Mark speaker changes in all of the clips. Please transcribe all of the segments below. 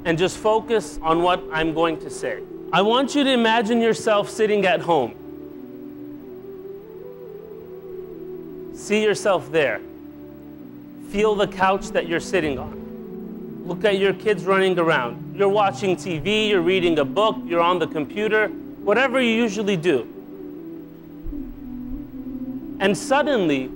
Speaker 1: and just focus on what I'm going to say. I want you to imagine yourself sitting at home. See yourself there. Feel the couch that you're sitting on. Look at your kids running around. You're watching TV, you're reading a book, you're on the computer, whatever you usually do. And suddenly,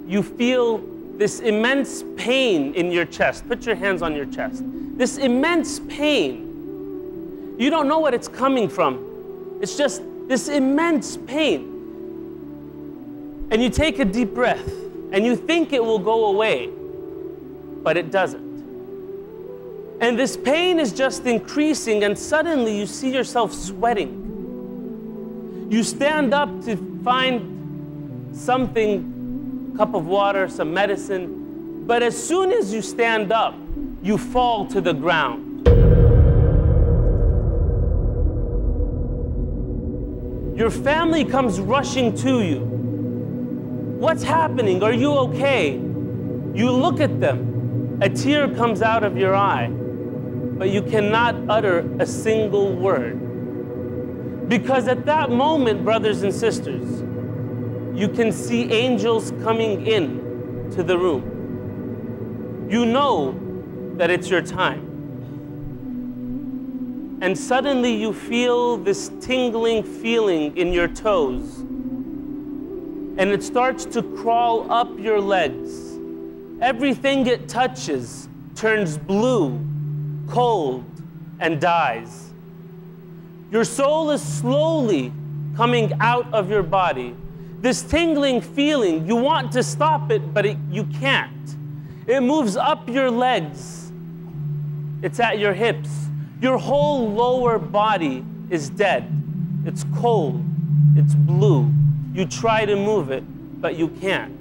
Speaker 1: you feel this immense pain in your chest. Put your hands on your chest. This immense pain. You don't know what it's coming from. It's just this immense pain. And you take a deep breath, and you think it will go away, but it doesn't. And this pain is just increasing, and suddenly you see yourself sweating. You stand up to find something, a cup of water, some medicine, but as soon as you stand up, you fall to the ground. Your family comes rushing to you. What's happening? Are you okay? You look at them. A tear comes out of your eye, but you cannot utter a single word. Because at that moment, brothers and sisters, you can see angels coming in to the room. You know that it's your time. And suddenly you feel this tingling feeling in your toes. And it starts to crawl up your legs. Everything it touches turns blue, cold, and dies. Your soul is slowly coming out of your body. This tingling feeling, you want to stop it, but you can't. It moves up your legs. It's at your hips. Your whole lower body is dead. It's cold. It's blue. You try to move it, but you can't.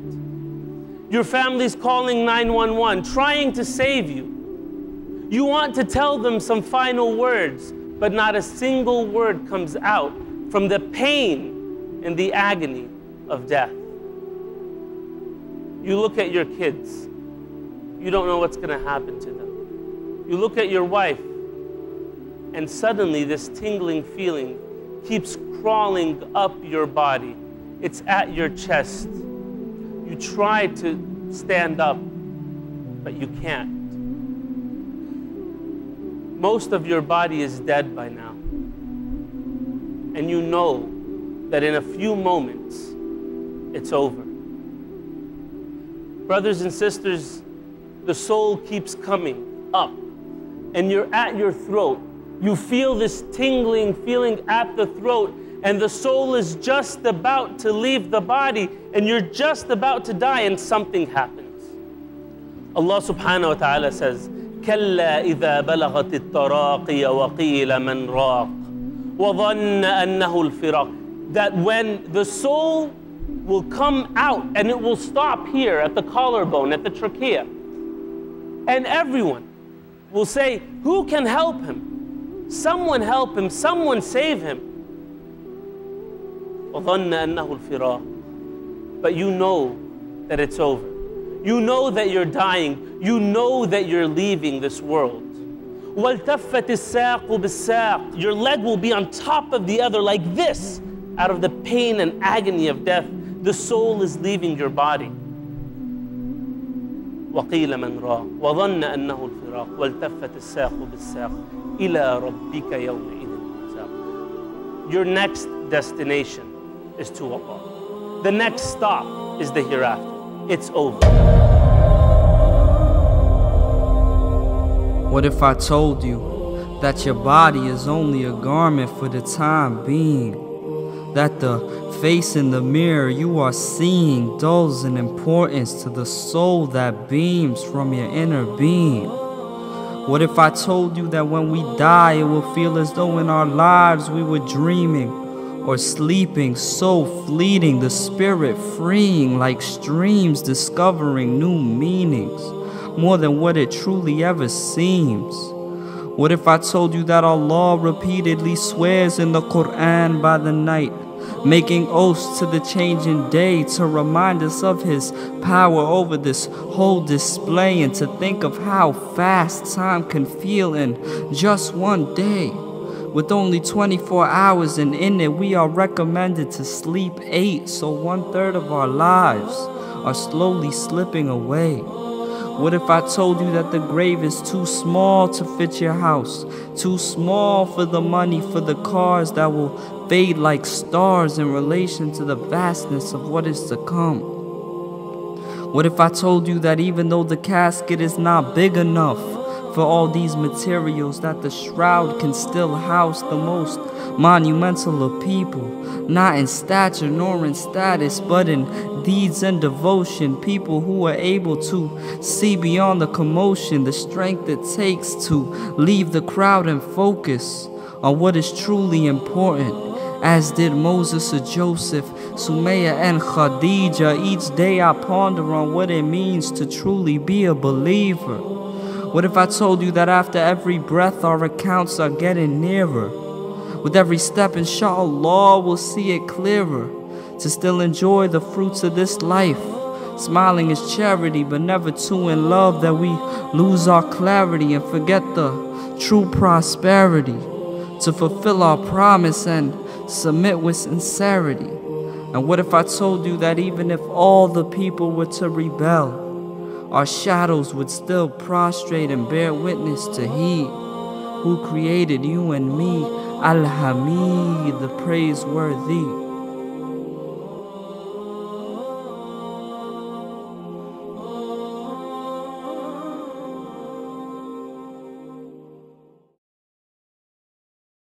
Speaker 1: Your family's calling 911, trying to save you. You want to tell them some final words, but not a single word comes out from the pain and the agony of death. You look at your kids. You don't know what's going to happen to them. You look at your wife, and suddenly this tingling feeling keeps crawling up your body. It's at your chest. You try to stand up, but you can't. Most of your body is dead by now. And you know that in a few moments, it's over. Brothers and sisters, the soul keeps coming up, and you're at your throat. You feel this tingling feeling at the throat, and the soul is just about to leave the body, and you're just about to die, and something happens. Allah subhanahu wa ta'ala says, كَلَّا إِذَا بَلَغَتِ التَّرَاقِيَ وَقِيلَ مَنْ رَاقٍ وَظَنَّ أَنَّهُ الْفِرَاقِ. That when the soul will come out, and it will stop here at the collarbone, at the trachea, and everyone will say, who can help him? Someone help him, someone save him. وَظَنَّ أَنَّهُ الْفِرَاقِ. But you know that it's over. You know that you're dying. You know that you're leaving this world. وَالْتَفَّتِ السَّاقُ بِالسَّاقِ. Your leg will be on top of the other like this. Out of the pain and agony of death, the soul is leaving your body. وَقِيلَ مَنْ رَاقٍ وَظَنَّ أَنَّهُ الْفِرَاقِ وَالْتَفَّتِ السَّاقُ بِالسَّاقِ إِلَىٰ رَبِّكَ يَوْمَئِذٍ الْمَسَاقُ. Your next destination is to Allah. The next stop is the hereafter. It's over.
Speaker 2: What if I told you that your body is only a garment for the time being? That the face in the mirror you are seeing dulls in importance to the soul that beams from your inner being? What if I told you that when we die it will feel as though in our lives we were dreaming or sleeping, so fleeting, the spirit freeing like streams, discovering new meanings, more than what it truly ever seems? What if I told you that Allah repeatedly swears in the Quran by the night, making oaths to the changing day to remind us of his power over this whole display, and to think of how fast time can feel in just one day. With only 24 hours, and in it we are recommended to sleep 8, so 1/3 of our lives are slowly slipping away. What if I told you that the grave is too small to fit your house, too small for the money, for the cars that will fade like stars in relation to the vastness of what is to come? What if I told you that even though the casket is not big enough for all these materials, that the shroud can still house the most monumental of people, not in stature nor in status, but in deeds and devotion, people who are able to see beyond the commotion, the strength it takes to leave the crowd and focus on what is truly important, as did Moses or Joseph, Sumaya and Khadija. Each day I ponder on what it means to truly be a believer. What if I told you that after every breath our accounts are getting nearer? With every step, inshallah, we'll see it clearer, to still enjoy the fruits of this life. Smiling is charity, but never too in love that we lose our clarity and forget the true prosperity. To fulfill our promise and submit with sincerity. And what if I told you that even if all the people were to rebel, our shadows would still prostrate and bear witness to He who created you and me, Al-Hamid, the praiseworthy.